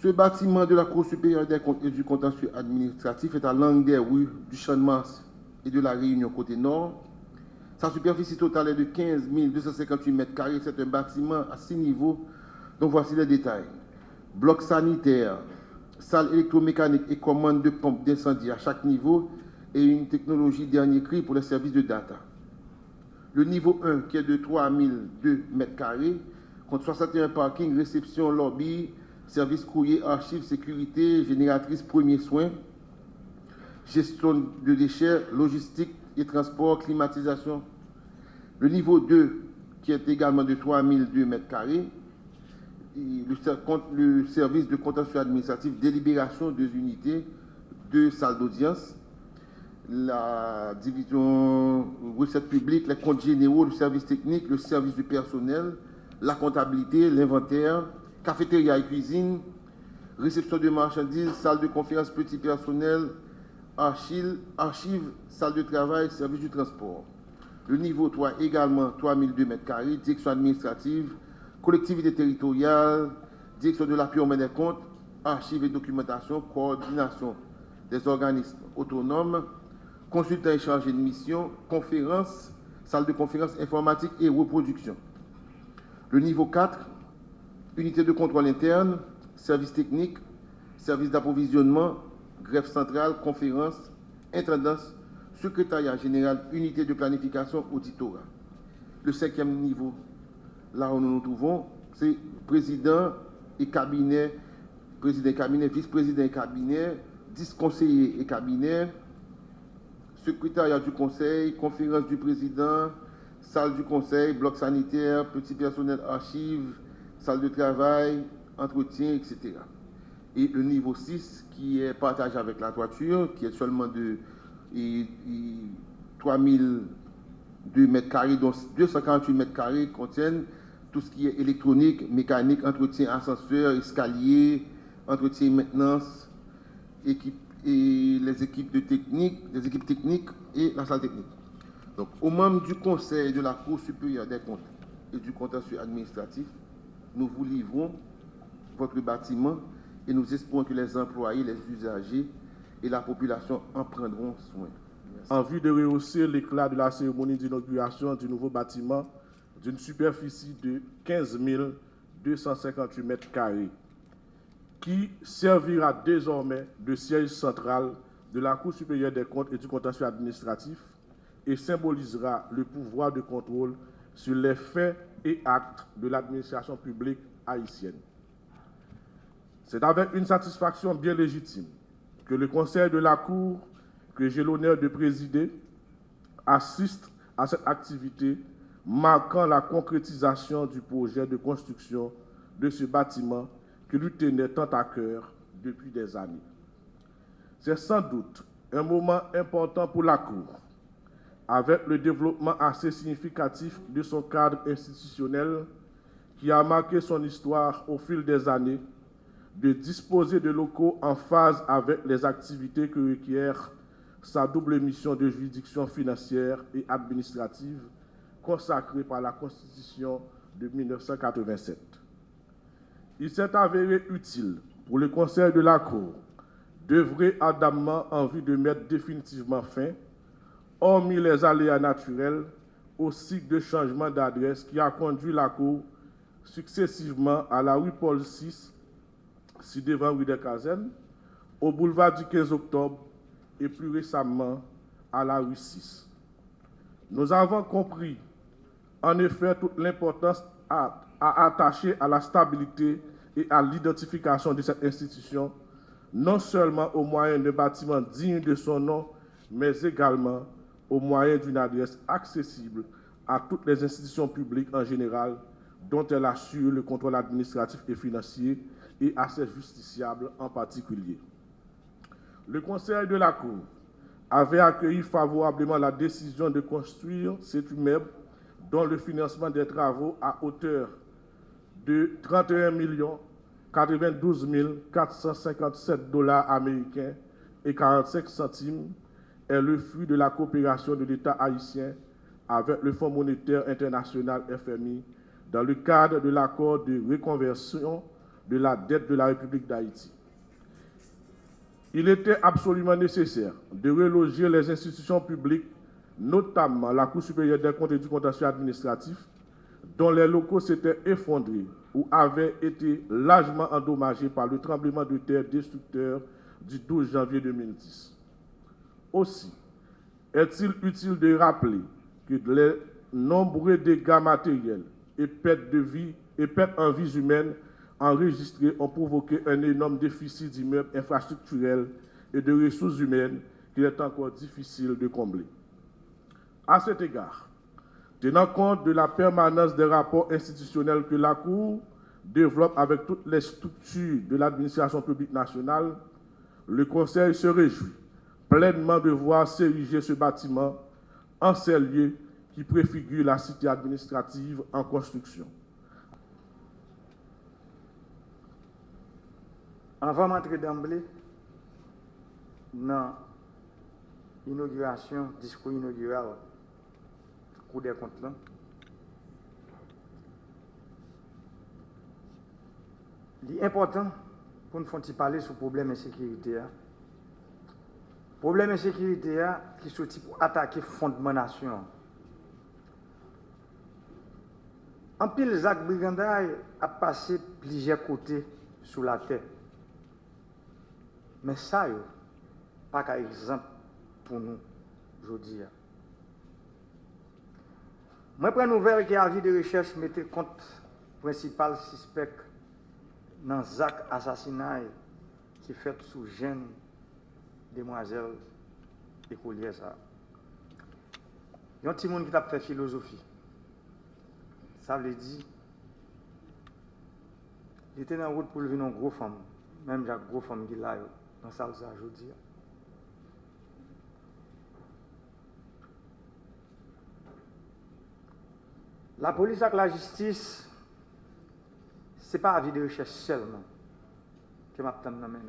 Ce bâtiment de la Cour supérieure des comptes et du contentieux administratif est à l'angle des rues du Champ-de-Mars et de la Réunion côté nord. Sa superficie totale est de 15 258 mètres carrés. C'est un bâtiment à 6 niveaux. Donc voici les détails. Bloc sanitaire, salle électromécanique et commande de pompe d'incendie à chaque niveau et une technologie dernier cri pour les services de data. Le niveau 1 qui est de 3002 mètres carrés compte 61 parkings, réception, lobby, service courrier, archives, sécurité, génératrice, premiers soins, gestion de déchets, logistique et transport, climatisation. Le niveau 2 qui est également de 3002 mètres carrés, le service de contentieux administratif, délibération, 2 unités, 2 salles d'audience, la division recettes publiques, les comptes généraux, le service technique, le service du personnel, la comptabilité, l'inventaire, cafétéria et cuisine, réception de marchandises, salle de conférence, petit personnel, archives, salle de travail, service du transport. Le niveau 3 également 3002 mètres carrés, direction administrative, collectivité territoriale, direction de l'appui aux mains des comptes, archives et documentation, coordination des organismes autonomes, consultant et chargé de mission, conférence, salle de conférence informatique et reproduction. Le niveau 4, unité de contrôle interne, service technique, service d'approvisionnement, greffe centrale, conférence, intendance, secrétariat général, unité de planification, auditorat. Le 5e niveau, là où nous nous trouvons, c'est président et cabinet, vice-président et cabinet, 10 conseillers et cabinet, secrétariat du conseil, conférence du président, salle du conseil, bloc sanitaire, petit personnel archives, salle de travail, entretien, etc. Et le niveau 6 qui est partagé avec la toiture, qui est seulement de 3002 mètres carrés, dont 248 mètres carrés contiennent tout ce qui est électronique, mécanique, entretien, ascenseur, escalier, entretien, maintenance, et les équipes techniques et la salle technique. Donc, aux membres du Conseil de la Cour supérieure des comptes et du contentieux administratif, nous vous livrons votre bâtiment et nous espérons que les employés, les usagers et la population en prendront soin. Merci. En vue de rehausser l'éclat de la cérémonie d'inauguration du nouveau bâtiment d'une superficie de 15 258 mètres carrés, qui servira désormais de siège central de la Cour supérieure des comptes et du contentieux administratif et symbolisera le pouvoir de contrôle sur les faits et actes de l'administration publique haïtienne. C'est avec une satisfaction bien légitime que le Conseil de la Cour, que j'ai l'honneur de présider, assiste à cette activité marquant la concrétisation du projet de construction de ce bâtiment qui lui tenait tant à cœur depuis des années. C'est sans doute un moment important pour la Cour, avec le développement assez significatif de son cadre institutionnel qui a marqué son histoire au fil des années, de disposer de locaux en phase avec les activités que requiert sa double mission de juridiction financière et administrative consacrée par la Constitution de 1987. Il s'est avéré utile pour le Conseil de la Cour d'œuvrer ardemment en vue de mettre définitivement fin, hormis les aléas naturels, au cycle de changement d'adresse qui a conduit la Cour successivement à la rue Paul VI, ci-devant rue des Casernes, au boulevard du 15 octobre et plus récemment à la rue 6. Nous avons compris en effet toute l'importance à attacher à la stabilité et à l'identification de cette institution, non seulement au moyen d'un bâtiment digne de son nom, mais également au moyen d'une adresse accessible à toutes les institutions publiques en général, dont elle assure le contrôle administratif et financier, et à ses justiciables en particulier. Le Conseil de la Cour avait accueilli favorablement la décision de construire cet immeuble dont le financement des travaux à hauteur de 31 92 457 $ américains et 45 centimes est le fruit de la coopération de l'État haïtien avec le Fonds monétaire international FMI dans le cadre de l'accord de reconversion de la dette de la République d'Haïti. Il était absolument nécessaire de reloger les institutions publiques, notamment la Cour supérieure des comptes et du contentieux administratif, dont les locaux s'étaient effondrés ou avaient été largement endommagés par le tremblement de terre destructeur du 12 janvier 2010. Aussi, est-il utile de rappeler que les nombreux dégâts matériels et pertes en vies humaines enregistrés ont provoqué un énorme déficit d'immeubles infrastructurels et de ressources humaines qu'il est encore difficile de combler. À cet égard, tenant compte de la permanence des rapports institutionnels que la Cour développe avec toutes les structures de l'administration publique nationale, le Conseil se réjouit pleinement de voir s'ériger ce bâtiment en ces lieux qui préfigurent la cité administrative en construction. Avant d'entrer d'emblée dans l'inauguration, discours inaugural, Cour des comptes là, il est important pour nous faire parler sur le problème d'insécurité. Le problème d'insécurité qui sorti pour attaquer le fondement de la nation. En pile, Jacques Brigandaille a passé plusieurs côtés sous la terre. Mais ça, pas qu'un exemple pour nous aujourd'hui. Moi, je prends une nouvelle qui a avis de recherche mettait compte principal suspect dans Zach assassinat qui fait sous jeune demoiselle écolière. Il y a un petit monde qui a fait philosophie. Ça veut dire, il était dans la route pour lever une grosse femme, même la grosse femme qui est là, dans ça aujourd'hui. La police et la justice, ce n'est pas avis de recherche seulement que je m'attends à mener.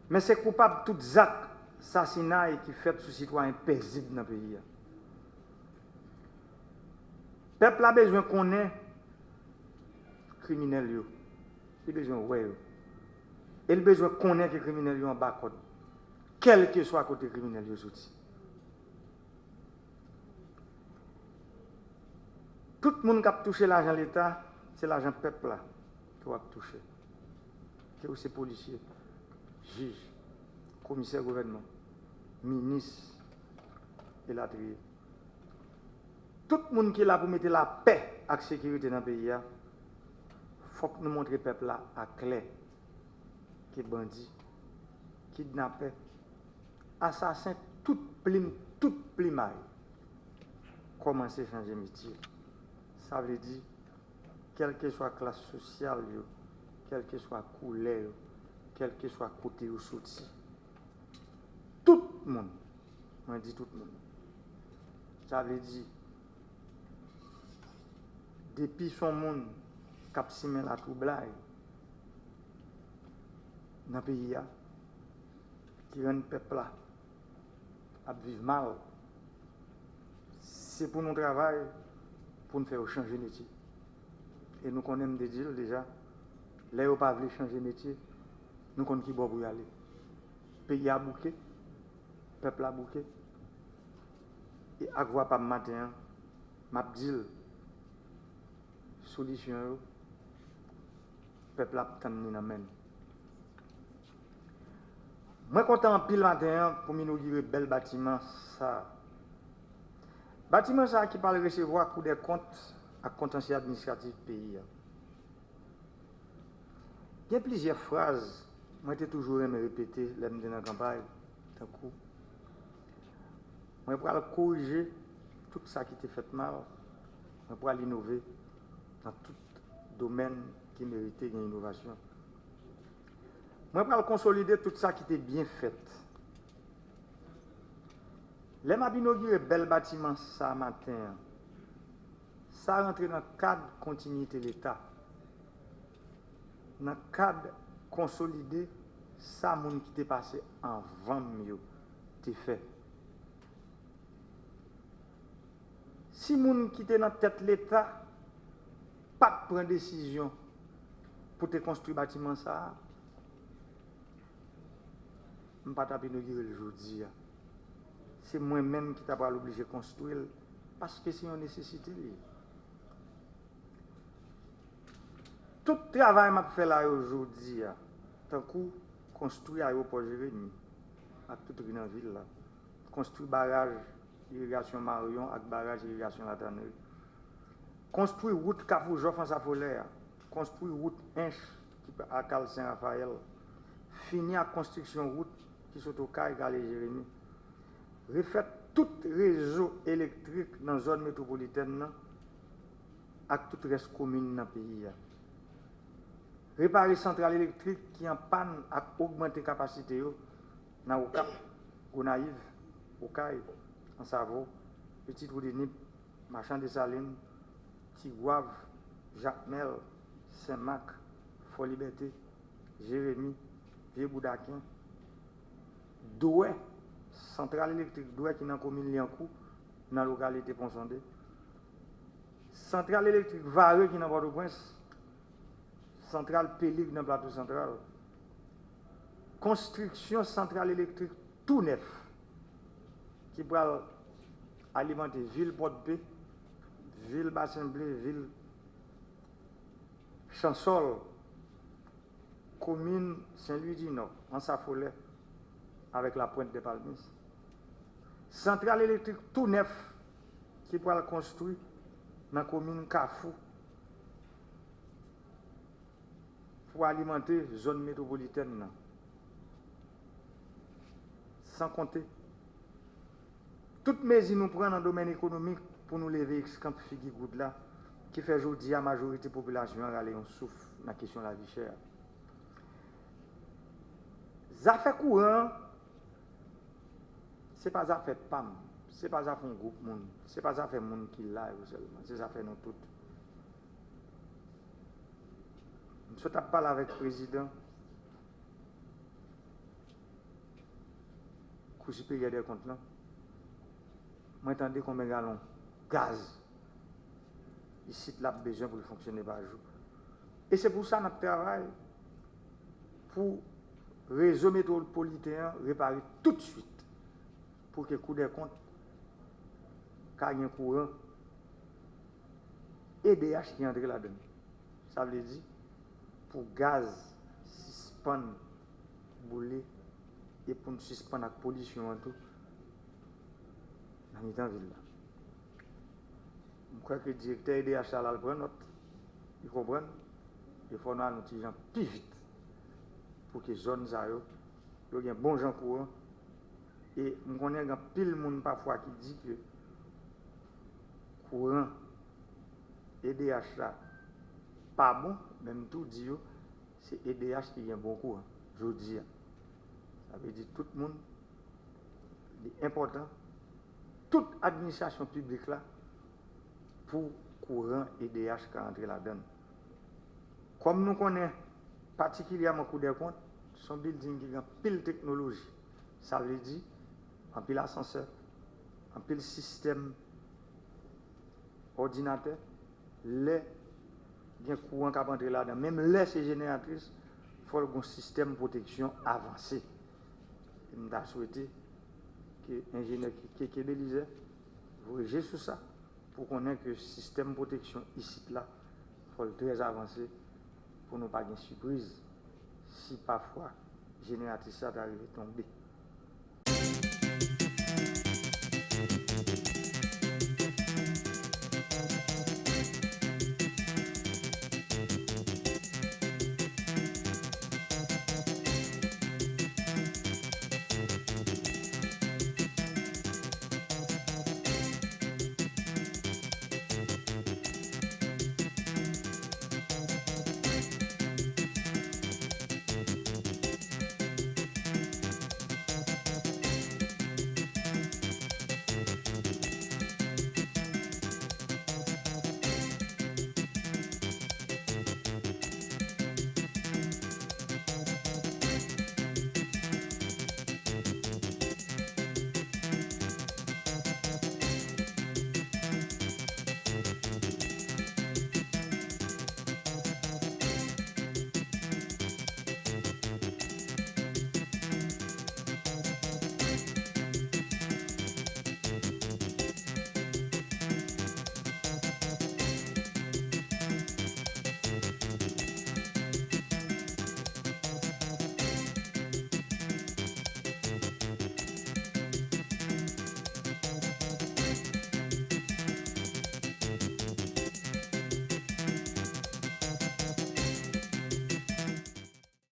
Mais c'est coupable de tout acte assassinat qui fait sous citoyen paisible dans le pays. Le peuple a besoin qu'on ait criminels. Il a besoin de il a besoin qu'on ait les criminels en bas code. Quel que soit côté criminel. Tout le monde qui a touché l'argent de l'État, c'est l'argent du peuple là qui a touché. C'est aussi policiers, juges, commissaires gouvernement, ministres et la trier. Tout le monde qui est là pour mettre la paix et la sécurité dans le pays, il faut que nous montrions le peuple là à clair qui est bandit, kidnappé, assassin, tout plimaille. Commencer à changer de métier. Ça veut dire, quelle que soit la classe sociale, quelle que soit la couleur, quel que soit le côté où sorti, tout le monde, moi je dis tout le monde, ça veut dire, depuis son monde, cap simé la troublaille, dans le pays, qui rend le peuple là, à vivre mal, c'est pour nous travailler, pour nous faire changer de métier. Et nous connaissons des deals déjà. Là, ils ne pas voulu changer de métier. Nous connaissons qui bon pour y aller. Le pays a bouqué. Le peuple a bouqué. Et à quoi pas matin, m'a dit solution, le peuple a tenu dans main. Moi, content en pile matin pour m'inaugurer bel bâtiment ça. Bâtiment ça qui parle recevoir Cour des comptes à contentieux administratif pays. Il y a plusieurs phrases, moi j'ai toujours aimé répéter là dans la campagne. Moi pour corriger tout ça qui était fait mal, moi pour l'innover dans tout domaine qui méritait une innovation. Moi pour consolider tout ça qui était bien fait. Les m'a inauguré bel bâtiment ça matin. Ça rentre dans le cadre de continuité de l'État. Dans le cadre consolidé, ça moun qui t'est passé avant mieux t'est fait. Si moun qui était dans la tête de l'État, pas de prendre décision pour te construire bâtiment ça. Je ne vais pas inaugurer le jeudi. C'est moi-même qui t'ai obligé de construire parce que c'est une nécessité. Tout travail que je fais là aujourd'hui, tant que construire l'aéroport Jérémy, à toute une ville, là. Construire barrage d'irrigation Marion avec barrage d'irrigation La Tannerie. Construire route Kafou-Joff en Safolère. Construire route Inch à Cal Saint-Raphaël. Finir la construction route qui sont au Caille Galé Jérémy. Refaire tout réseau électrique dans la zone métropolitaine avec toute reste commune dans le pays. Réparer centrale électrique qui en panne à augmenter la capacité dans le Cap, Gonaïve, au Caille, en Savo, Petit Roudinip, Marchand des Salines, Tigouave, Jacmel, Saint-Marc, Fort-Liberté, Jérémy, Vieux-Boudaquin, Douai, centrale électrique Douai qui est dans la commune Liancourt, dans la localité Ponsondé, centrale électrique Vareux qui est dans Port-au-Prince, centrale Péligue dans le plateau central, construction centrale électrique tout neuf qui va alimenter ville Porte-Paix, ville Bassin-Blé, ville Chansol, commune Saint-Louis-du-Nord, en Safollet, avec la pointe des Palmis. Centrale électrique tout neuf qui va construire dans la commune Kafou pour alimenter la zone métropolitaine. Sans compter toutes mesures nous prenons dans le domaine économique pour nous lever ce figure goutte là qui fait aujourd'hui à la majorité de la population aller en souffle dans la question de la vie chère. Les affaires courantes, ce n'est pas des affaires PAM, ce n'est pas des affaires groupe monde, ce n'est pas des affaires monde qui l'a seulement, c'est des affaires nous toutes. Je suis parlé avec le président. Cour supérieure des comptes là. Moi, j'entendais combien de gallons gaz ici là besoin pour fonctionner par jour. Et c'est pour ça que notre travail pour réseau métropolitain réparer tout de suite pour que le coût des comptes ait un courant et DH qui entre là-dedans. Ça veut dire pour gaz suspendre bouler et pour nous suspendre la pollution en tout dans la ville. Je crois que le directeur EDH là le prend note, il comprend, il faut nous aller plus vite pour que les zones aient un bon gens courant. Et je connais pile de monde parfois qui dit que le courant EDH là pas bon, même tout dit c'est EDH qui a un bon courant. Je dis. Ça veut dire tout le monde, c'est important, toute administration publique là, pour courant EDH qui entre là-dedans. Comme nous connaissons particulièrement coup des comptes, son building qui a pile technologie. Ça veut dire en pile ascenseur, en pile système ordinateur, les bien courant qui entre là-dedans, même les ces génératrices, il faut un système de protection avancé. Je vais souhaiter que l'ingénieur qui est Belize réagisse sur ça pour qu'on ait que le système de protection ici là faut très avancé pour ne pas avoir de surprise si parfois la génératrice arrive à tomber.